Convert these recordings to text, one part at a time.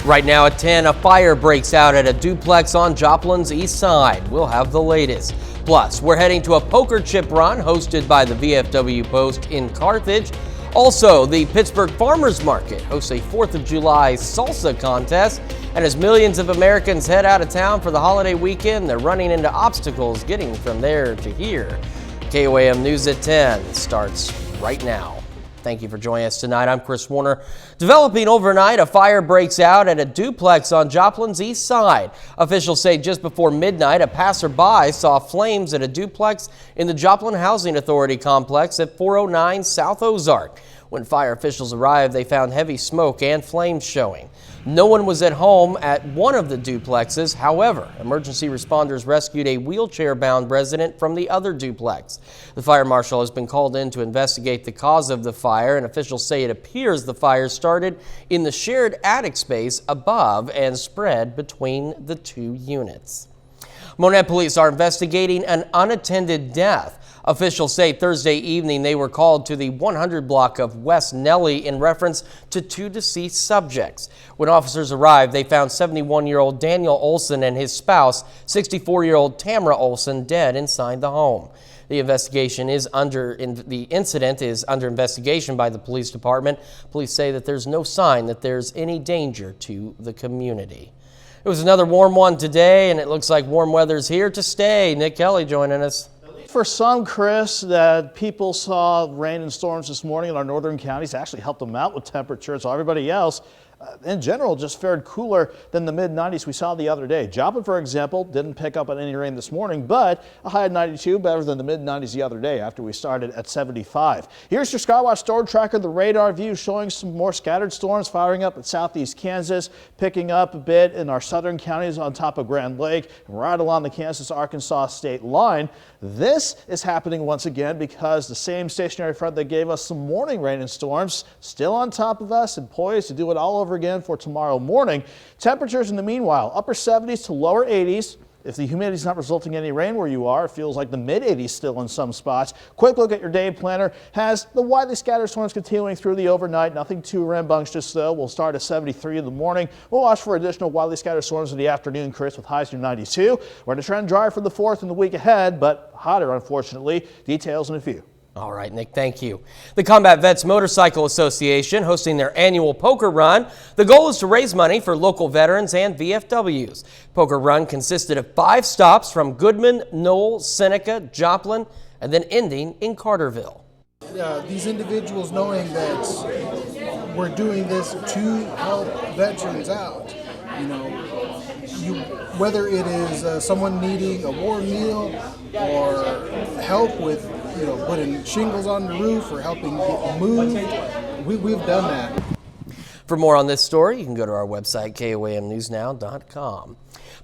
Right now at 10, a fire breaks out at a duplex on Joplin's east side. We'll have the latest. Plus, we're heading to a poker chip run hosted by the VFW Post in Carthage. Also, the Pittsburgh Farmers Market hosts a 4th of July salsa contest. And as millions of Americans head out of town for the holiday weekend, they're running into obstacles getting from there to here. KOAM News at 10 starts right now. Thank you for joining us tonight. I'm Chris Warner. Developing overnight, a fire breaks out at a duplex on Joplin's east side. Officials say just before midnight, a passerby saw flames at a duplex in the Joplin Housing Authority complex at 409 South Ozark. When fire officials arrived, they found heavy smoke and flames showing. No one was at home at one of the duplexes. However, emergency responders rescued a wheelchair-bound resident from the other duplex. The fire marshal has been called in to investigate the cause of the fire, and officials say it appears the fire started in the shared attic space above and spread between the two units. Monette police are investigating an unattended death. Officials say Thursday evening they were called to the 100 block of West Nelly in reference to two deceased subjects. When officers arrived, they found 71-year-old Daniel Olson and his spouse, 64-year-old Tamara Olson, dead inside the home. The incident is under investigation by the police department. Police say that there's no sign that there's any danger to the community. It was another warm one today, and it looks like warm weather's here to stay. Nick Kelly joining us. For some, Chris, that people saw rain and storms this morning in our northern counties actually helped them out with temperatures. So everybody else, in general, just fared cooler than the mid-90s we saw the other day. Joplin, for example, didn't pick up on any rain this morning, but a high of 92, better than the mid-90s the other day after we started at 75. Here's your Skywatch storm tracker, the radar view showing some more scattered storms firing up at southeast Kansas, picking up a bit in our southern counties on top of Grand Lake, and right along the Kansas-Arkansas state line. This is happening once again because the same stationary front that gave us some morning rain and storms still on top of us and poised to do it all over again for tomorrow morning. Temperatures in the meanwhile, upper 70s to lower 80s. If the humidity is not resulting in any rain where you are, it feels like the mid-80s still in some spots. Quick look at your day planner has the widely scattered storms continuing through the overnight. Nothing too rambunctious though. We'll start at 73 in the morning. We'll watch for additional widely scattered storms in the afternoon, Chris, with highs near 92. We're going to trend dry for the 4th in the week ahead, but hotter, unfortunately. Details in a few. All right, Nick, thank you. The Combat Vets Motorcycle Association hosting their annual poker run. The goal is to raise money for local veterans and VFWs. Poker run consisted of 5 stops from Goodman, Knoll, Seneca, Joplin, and then ending in Carterville. These individuals knowing that we're doing this to help veterans out, whether it is someone needing a war meal or help with putting shingles on the roof or helping get moved, we've done that. For more on this story, you can go to our website, KOAMnewsnow.com.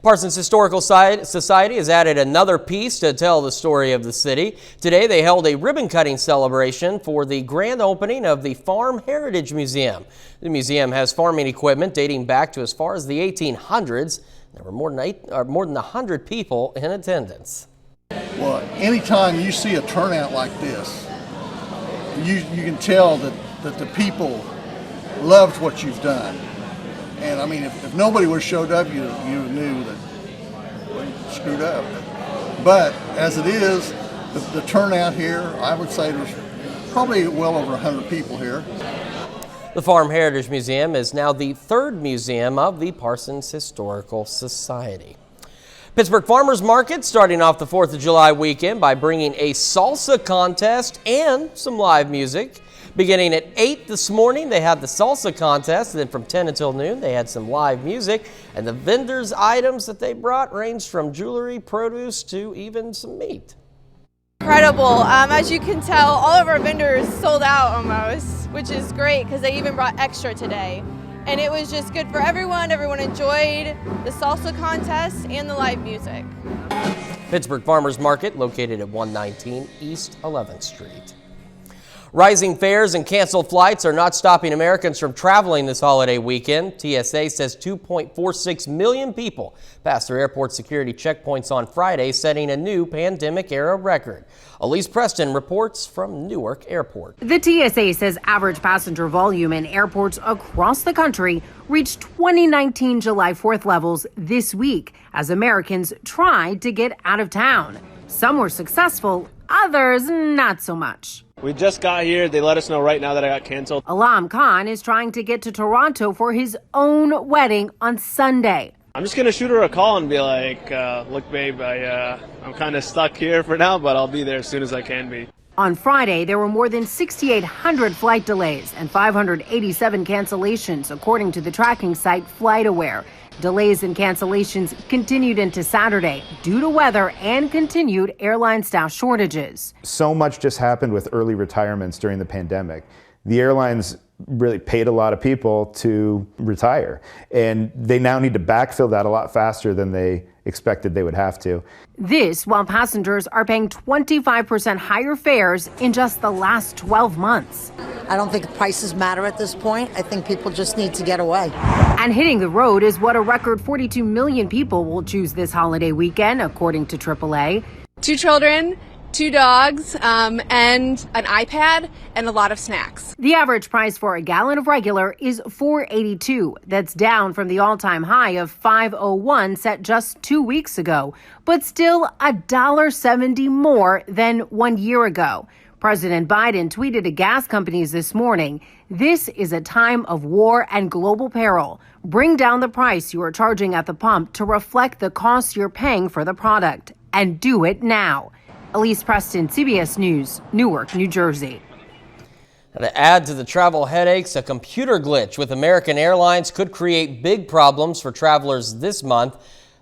Parsons Historical Society has added another piece to tell the story of the city. Today, they held a ribbon-cutting celebration for the grand opening of the Farm Heritage Museum. The museum has farming equipment dating back to as far as the 1800s. There were more than 100 people in attendance. Well, anytime you see a turnout like this, you can tell that the people loved what you've done. And I mean, if nobody would have showed up, you knew that we screwed up. But as it is, the turnout here, I would say there's probably well over 100 people here. The Farm Heritage Museum is now the 3rd museum of the Parsons Historical Society. Pittsburgh Farmers Market starting off the 4th of July weekend by bringing a salsa contest and some live music. Beginning at 8 this morning, they had the salsa contest, and then from 10 until noon, they had some live music. And the vendors' items that they brought ranged from jewelry, produce, to even some meat. Incredible. As you can tell, all of our vendors sold out almost, which is great because they even brought extra today. And it was just good for everyone. Everyone enjoyed the salsa contest and the live music. Pittsburgh Farmers Market, located at 119 East 11th Street. Rising fares and canceled flights are not stopping Americans from traveling this holiday weekend. TSA says 2.46 million people passed through airport security checkpoints on Friday, setting a new pandemic-era record. Elise Preston reports from Newark Airport. The TSA says average passenger volume in airports across the country reached 2019 July 4th levels this week as Americans tried to get out of town. Some were successful, others not so much. We just got here. They let us know right now that I got canceled. Alam Khan is trying to get to Toronto for his own wedding on Sunday. I'm just going to shoot her a call and be like, look, babe, I'm kind of stuck here for now, but I'll be there as soon as I can be. On Friday, there were more than 6,800 flight delays and 587 cancellations, according to the tracking site FlightAware. Delays and cancellations continued into Saturday due to weather and continued airline staff shortages. So much just happened with early retirements during the pandemic. The airlines really paid a lot of people to retire, and they now need to backfill that a lot faster than they expected they would have to. This while passengers are paying 25% higher fares in just the last 12 months. I don't think prices matter at this point. I think people just need to get away. And hitting the road is what a record 42 million people will choose this holiday weekend, according to AAA. 2 children, 2 dogs, and an iPad, and a lot of snacks. The average price for a gallon of regular is $4.82. That's down from the all-time high of $5.01 set just 2 weeks ago, but still $1.70 more than 1 year ago. President Biden tweeted to gas companies this morning, "This is a time of war and global peril. Bring down the price you are charging at the pump to reflect the costs you're paying for the product, and do it now." Elise Preston, CBS News, Newark, New Jersey. To add to the travel headaches, a computer glitch with American Airlines could create big problems for travelers this month.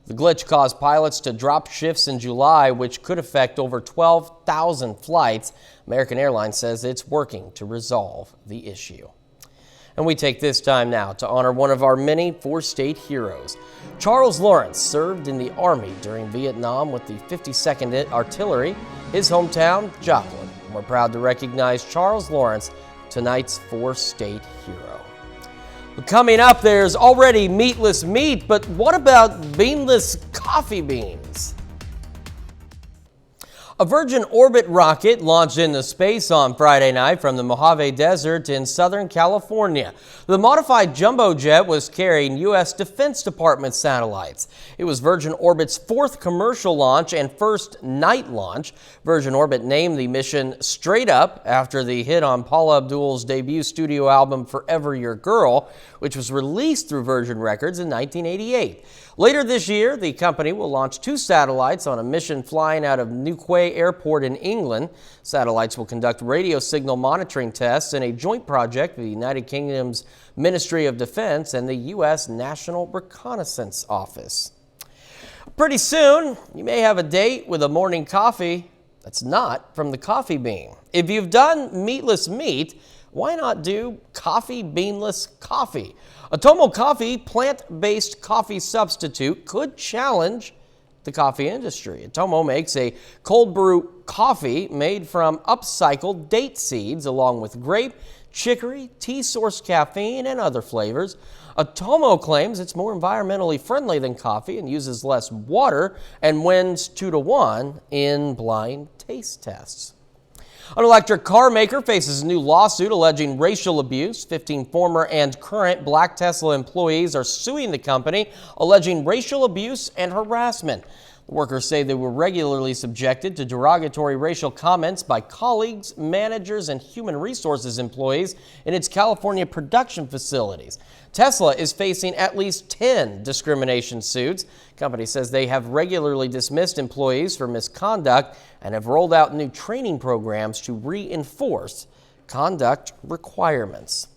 The glitch caused pilots to drop shifts in July, which could affect over 12,000 flights. American Airlines says it's working to resolve the issue. And we take this time now to honor one of our many four-state heroes. Charles Lawrence served in the Army during Vietnam with the 52nd Artillery, his hometown, Joplin. We're proud to recognize Charles Lawrence, tonight's four-state hero. Coming up, there's already meatless meat, but what about beanless coffee beans? A Virgin Orbit rocket launched into space on Friday night from the Mojave Desert in Southern California. The modified jumbo jet was carrying U.S. Defense Department satellites. It was Virgin Orbit's 4th commercial launch and first night launch. Virgin Orbit named the mission Straight Up after the hit on Paula Abdul's debut studio album Forever Your Girl, which was released through Virgin Records in 1988. Later this year, the company will launch 2 satellites on a mission flying out of Newquay Airport in England. Satellites will conduct radio signal monitoring tests in a joint project with the United Kingdom's Ministry of Defense and the U.S. National Reconnaissance Office. Pretty soon, you may have a date with a morning coffee that's not from the coffee bean. If you've done meatless meat, why not do coffee beanless coffee? Atomo Coffee, plant-based coffee substitute, could challenge the coffee industry. Atomo makes a cold brew coffee made from upcycled date seeds along with grape, chicory, tea-source caffeine, and other flavors. Atomo claims it's more environmentally friendly than coffee and uses less water and wins 2-1 in blind taste tests. An electric car maker faces a new lawsuit alleging racial abuse. 15 former and current Black Tesla employees are suing the company, alleging racial abuse and harassment. The workers say they were regularly subjected to derogatory racial comments by colleagues, managers, and human resources employees in its California production facilities. Tesla is facing at least 10 discrimination suits. The company says they have regularly dismissed employees for misconduct and have rolled out new training programs to reinforce conduct requirements.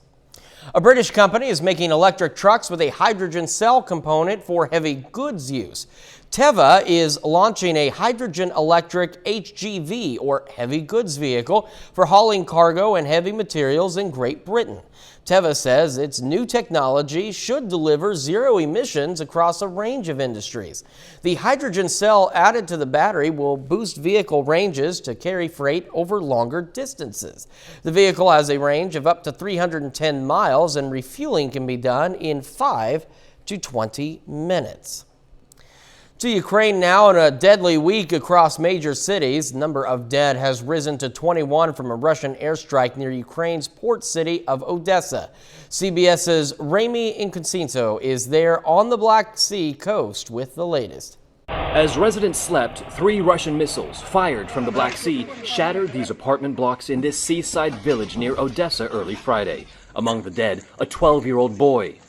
A British company is making electric trucks with a hydrogen cell component for heavy goods use. Teva is launching a hydrogen electric HGV, or heavy goods vehicle, for hauling cargo and heavy materials in Great Britain. Teva says its new technology should deliver zero emissions across a range of industries. The hydrogen cell added to the battery will boost vehicle ranges to carry freight over longer distances. The vehicle has a range of up to 310 miles, and refueling can be done in 5 to 20 minutes. To Ukraine now. In a deadly week across major cities, the number of dead has risen to 21 from a Russian airstrike near Ukraine's port city of Odessa. CBS's Ramy Inconcinto is there on the Black Sea coast with the latest. As residents slept, 3 Russian missiles fired from the Black Sea shattered these apartment blocks in this seaside village near Odessa early Friday. Among the dead, a 12-year-old boy.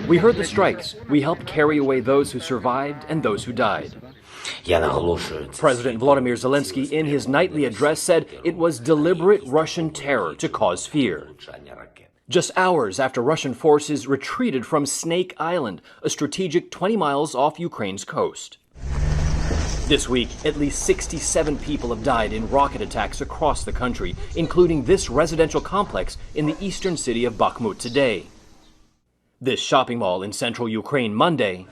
We heard the strikes. We helped carry away those who survived and those who died. President Volodymyr Zelensky, in his nightly address, said it was deliberate Russian terror to cause fear. Just hours after Russian forces retreated from Snake Island, a strategic 20 miles off Ukraine's coast. This week, at least 67 people have died in rocket attacks across the country, including this residential complex in the eastern city of Bakhmut today, this shopping mall in central Ukraine Monday,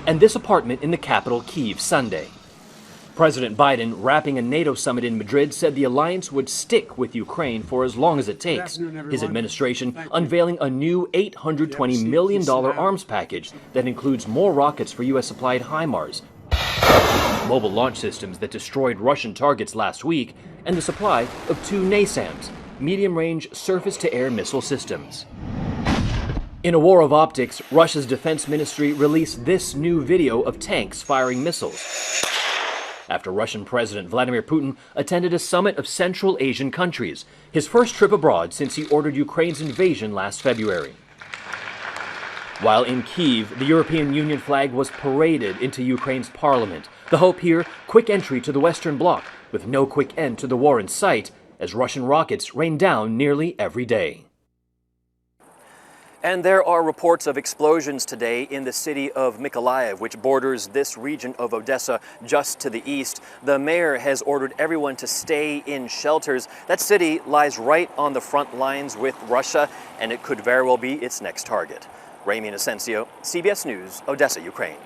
and this apartment in the capital Kyiv Sunday. President Biden, wrapping a NATO summit in Madrid, said the alliance would stick with Ukraine for as long as it takes. His administration unveiling a new $820 million arms package that includes more rockets for U.S.-supplied HIMARS, mobile launch systems that destroyed Russian targets last week, and the supply of 2 NASAMS, medium-range surface-to-air missile systems. In a war of optics, Russia's defense ministry released this new video of tanks firing missiles after Russian President Vladimir Putin attended a summit of Central Asian countries, his first trip abroad since he ordered Ukraine's invasion last February. While in Kyiv, the European Union flag was paraded into Ukraine's parliament. The hope here, quick entry to the Western Bloc, with no quick end to the war in sight, as Russian rockets rain down nearly every day. And there are reports of explosions today in the city of Mykolaiv, which borders this region of Odessa just to the east. The mayor has ordered everyone to stay in shelters. That city lies right on the front lines with Russia, and it could very well be its next target. Ramy Inconcinto, CBS News, Odessa, Ukraine.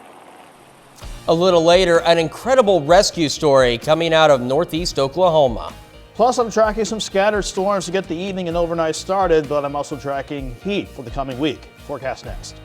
A little later, an incredible rescue story coming out of northeast Oklahoma. Plus, I'm tracking some scattered storms to get the evening and overnight started, but I'm also tracking heat for the coming week. Forecast next.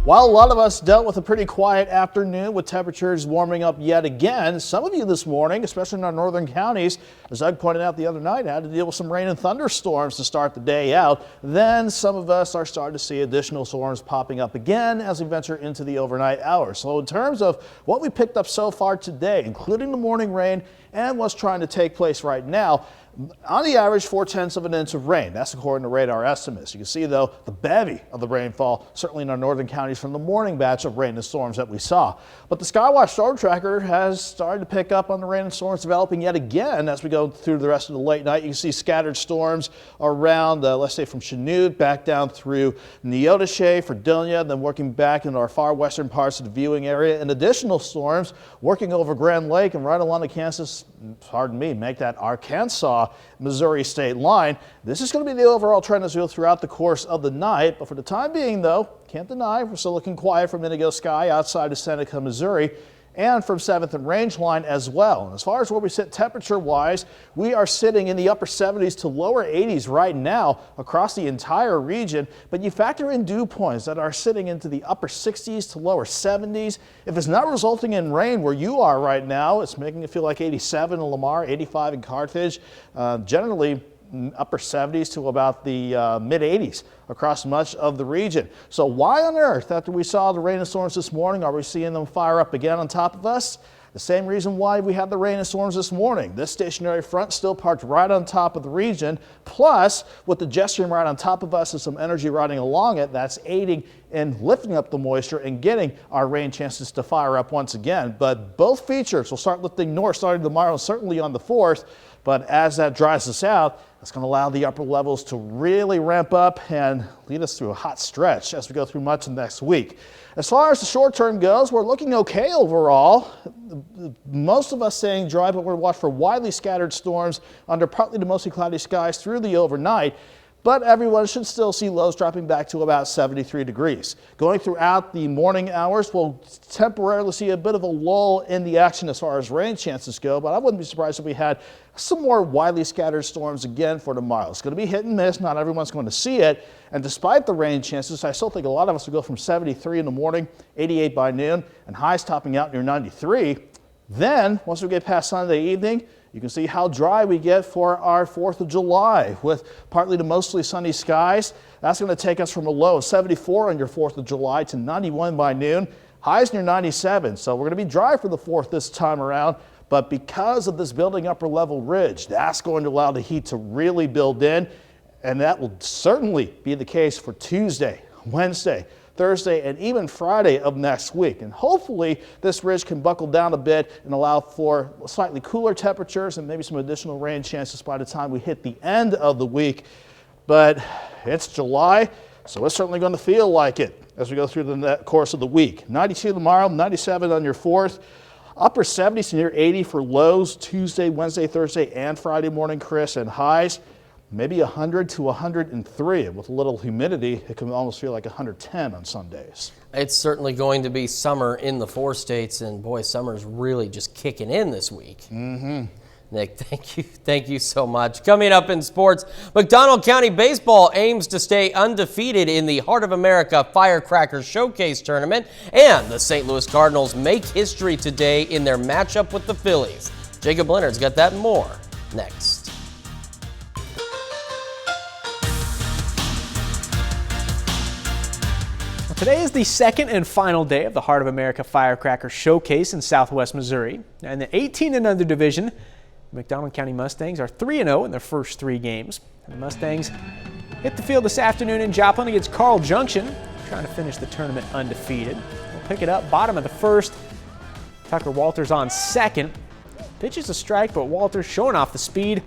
While a lot of us dealt with a pretty quiet afternoon with temperatures warming up yet again, some of you this morning, especially in our northern counties, as Doug pointed out the other night, had to deal with some rain and thunderstorms to start the day out. Then some of us are starting to see additional storms popping up again as we venture into the overnight hours. So in terms of what we picked up so far today, including the morning rain and what's trying to take place right now, on the average, 4/10 of an inch of rain. That's according to radar estimates. You can see, though, the bevy of the rainfall, certainly in our northern counties from the morning batch of rain and storms that we saw. But the Skywatch storm tracker has started to pick up on the rain and storms developing yet again as we go through the rest of the late night. You can see scattered storms around, let's say, from Chanute back down through Neodesha, Fredonia, then working back into our far western parts of the viewing area, and additional storms working over Grand Lake and right along the make that Arkansas Missouri state line. This is going to be the overall trend as we go throughout the course of the night. But for the time being, though, can't deny we're still looking quiet from Indigo Sky outside of Seneca, Missouri, and from 7th and Range Line as well. And as far as where we sit temperature-wise, we are sitting in the upper 70s to lower 80s right now across the entire region. But you factor in dew points that are sitting into the upper 60s to lower 70s. If it's not resulting in rain where you are right now, it's making it feel like 87 in Lamar, 85 in Carthage, generally upper 70s to about the mid 80s across much of the region. So why on earth, after we saw the rain and storms this morning, are we seeing them fire up again on top of us? The same reason why we had the rain and storms this morning. This stationary front still parked right on top of the region, plus with the jet stream right on top of us and some energy riding along it, that's aiding in lifting up the moisture and getting our rain chances to fire up once again. But both features will start lifting north starting tomorrow, certainly on the 4th. But as that dries us out, that's going to allow the upper levels to really ramp up and lead us through a hot stretch as we go through much of next week. As far as the short term goes, we're looking okay overall. Most of us staying dry, but we're going to watch for widely scattered storms under partly to mostly cloudy skies through the overnight. But everyone should still see lows dropping back to about 73 degrees. Going throughout the morning hours, we'll temporarily see a bit of a lull in the action as far as rain chances go, but I wouldn't be surprised if we had some more widely scattered storms again for tomorrow. It's going to be hit and miss. Not everyone's going to see it. And despite the rain chances, I still think a lot of us will go from 73 in the morning, 88 by noon, and highs topping out near 93. Then, once we get past Sunday evening, you can see how dry we get for our 4th of July with partly to mostly sunny skies. That's going to take us from a low of 74 on your 4th of July to 91 by noon. Highs near 97. So we're going to be dry for the 4th this time around. But because of this building upper level ridge, that's going to allow the heat to really build in. And that will certainly be the case for Tuesday, Wednesday, Thursday, and even Friday of next week. And hopefully this ridge can buckle down a bit and allow for slightly cooler temperatures and maybe some additional rain chances by the time we hit the end of the week. But it's July, so it's certainly going to feel like it as we go through the course of the week. 92 tomorrow, 97 on your 4th. Upper 70s to near 80 for lows Tuesday, Wednesday, Thursday, and Friday morning, Chris, and highs. Maybe 100 to 103. With a little humidity, it can almost feel like 110 on some days. It's certainly going to be summer in the 4 states, and boy, summer's really just kicking in this week. Nick, thank you so much. Coming up in sports, McDonald County Baseball aims to stay undefeated in the Heart of America Firecracker Showcase Tournament, and the St. Louis Cardinals make history today in their matchup with the Phillies. Jacob Leonard's got that and more next. Today is the second and final day of the Heart of America Firecracker Showcase in Southwest Missouri. In the 18 and under division, the McDonald County Mustangs are 3-0 in their first 3 games. And the Mustangs hit the field this afternoon in Joplin against Carl Junction, trying to finish the tournament undefeated. We'll pick it up bottom of the first. Tucker Walters on second. Pitches a strike, but Walters showing off the speed.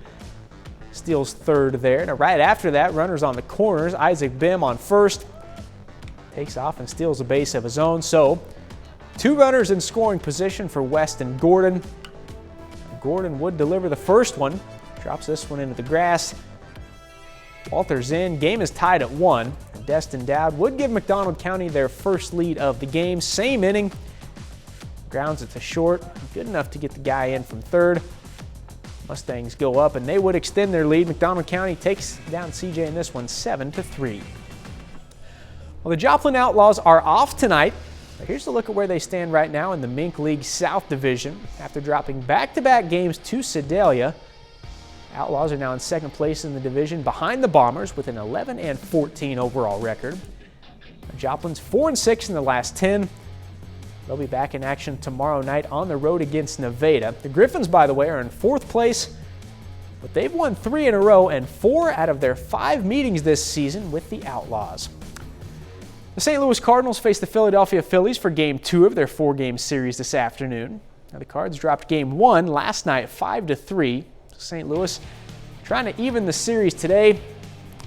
Steals third there. Now right after that, runners on the corners. Isaac Bim on first. Takes off and steals a base of his own. So 2 runners in scoring position for Weston Gordon. Gordon would deliver the first one. Drops this one into the grass. Walters in. Game is tied at 1. And Destin Dowd would give McDonald County their first lead of the game. Same inning. Grounds it to short. Good enough to get the guy in from third. Mustangs go up and they would extend their lead. McDonald County takes down CJ in this one 7-3. Well, the Joplin Outlaws are off tonight. Here's a look at where they stand right now in the Mink League South Division. After dropping back-to-back games to Sedalia, Outlaws are now in second place in the division behind the Bombers with an 11-14 overall record. Joplin's 4-6 in the last 10. They'll be back in action tomorrow night on the road against Nevada. The Griffins, by the way, are in 4th place, but they've won 3 in a row and 4 out of their 5 meetings this season with the Outlaws. The St. Louis Cardinals face the Philadelphia Phillies for Game 2 of their 4-game series this afternoon. Now, the Cards dropped Game 1 last night 5-3. St. Louis trying to even the series today,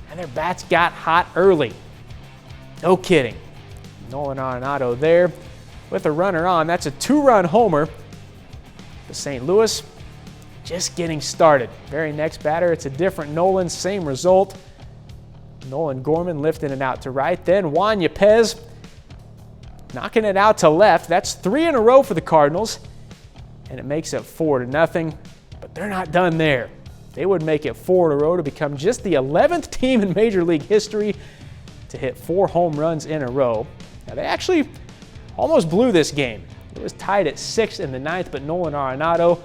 and their bats got hot early. No kidding. Nolan Arenado there with a runner on. That's a 2-run homer. The St. Louis just getting started. Very next batter, it's a different Nolan, same result. Nolan Gorman lifting it out to right. Then Juan Yepez knocking it out to left. That's 3 in a row for the Cardinals, and it makes it 4-0. But they're not done there. They would make it 4 in a row to become just the 11th team in Major League history to hit 4 home runs in a row. Now, they actually almost blew this game. It was tied at 6 in the 9th, but Nolan Arenado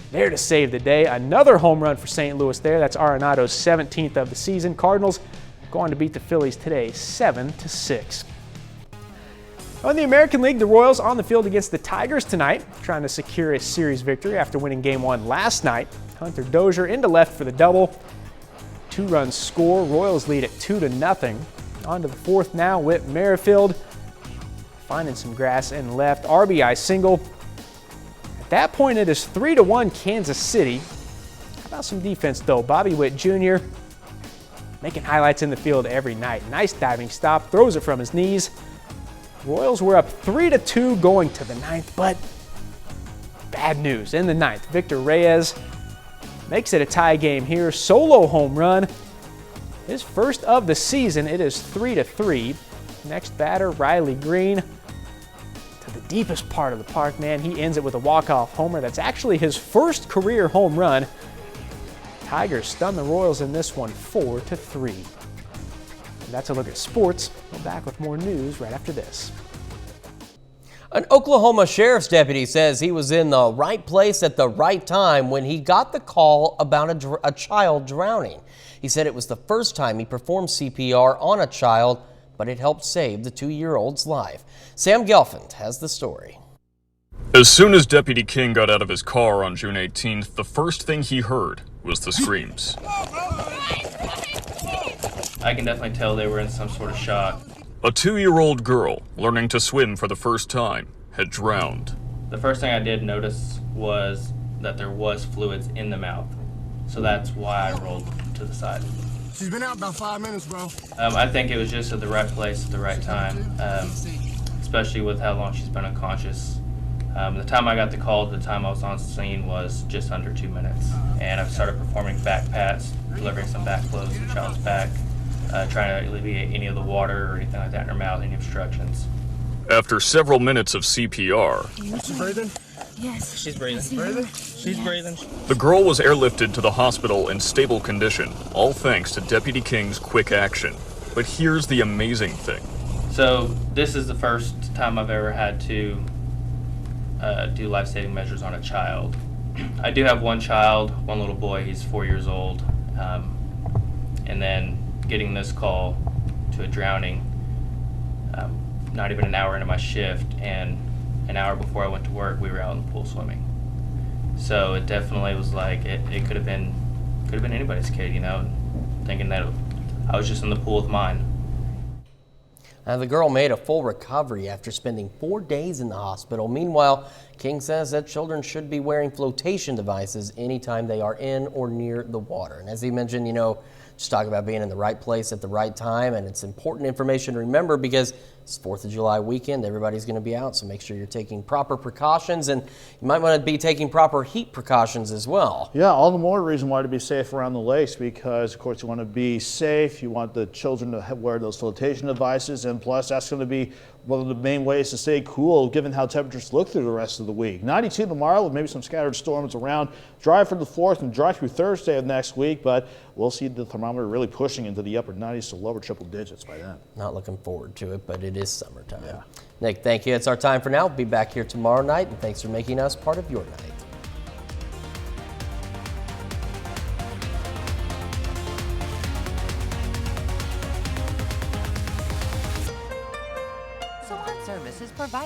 there to save the day. Another home run for St. Louis there. That's Arenado's 17th of the season. Cardinals go on to beat the Phillies today 7-6. In the American League, the Royals on the field against the Tigers tonight, trying to secure a series victory after winning Game 1 last night. Hunter Dozier into left for the double. 2-run score. Royals lead at 2-0. On to the 4th now. Whit Merrifield finding some grass in left. RBI single. At that point, it is 3-1 Kansas City. about some defense, though. Bobby Witt Jr. making highlights in the field every night. Nice diving stop, throws it from his knees. Royals were up 3-2 going to the ninth, but bad news in the ninth. Victor Reyes makes it a tie game here. Solo home run. His first of the season. It is 3-3. Next batter, Riley Green. To the deepest part of the park, man. He ends it with a walk-off homer. That's actually his first career home run. Tigers stun the Royals in this one 4-3. And that's a look at sports. We'll be back with more news right after this. An Oklahoma sheriff's deputy says he was in the right place at the right time when he got the call about a child drowning. He said it was the first time he performed CPR on a child, but it helped save the 2-year-old's life. Sam Gelfand has the story. As soon as Deputy King got out of his car on June 18th, the first thing he heard was the screams. I can definitely tell they were in some sort of shock. A 2-year-old girl, learning to swim for the first time, had drowned. The first thing I did notice was that there was fluids in the mouth. So that's why I rolled to the side. She's been out about 5 minutes, bro. I think it was just at the right place at the right time, especially with how long she's been unconscious. The time I got the call to the time I was on scene was just under 2 minutes. And I started performing back pats, delivering some back blows to the child's back, trying to alleviate any of the water or anything like that in her mouth, any obstructions. After several minutes of CPR, She's breathing? Yes. She's breathing. She's breathing. the girl was airlifted to the hospital in stable condition, all thanks to Deputy King's quick action. But here's the amazing thing. So this is the first time I've ever had to do life-saving measures on a child. I do have one child, one little boy, he's 4 years old. And then getting this call to a drowning, not even an hour into my shift, and an hour before I went to work, we were out in the pool swimming. So it definitely was like, it could have been anybody's kid, you know, thinking that I was just in the pool with mine. The girl made a full recovery after spending 4 days in the hospital. Meanwhile, King says that children should be wearing flotation devices anytime they are in or near the water. And as he mentioned, you know, just talk about being in the right place at the right time, and it's important information to remember because it's 4th of July weekend. Everybody's going to be out, so make sure you're taking proper precautions, and you might want to be taking proper heat precautions as well. Yeah, all the more reason why to be safe around the lakes because, of course, you want to be safe. You want the children to wear those flotation devices, and plus that's going to be one of the main ways to stay cool given how temperatures look through the rest of the week. 92 tomorrow with maybe some scattered storms around. Dry for the 4th and dry through Thursday of next week, but we'll see the thermometer really pushing into the upper 90s to lower triple digits by then. Not looking forward to it, but it is summertime. Yeah. Nick, thank you. It's our time for now. We'll be back here tomorrow night, and thanks for making us part of your night. Salon service is provided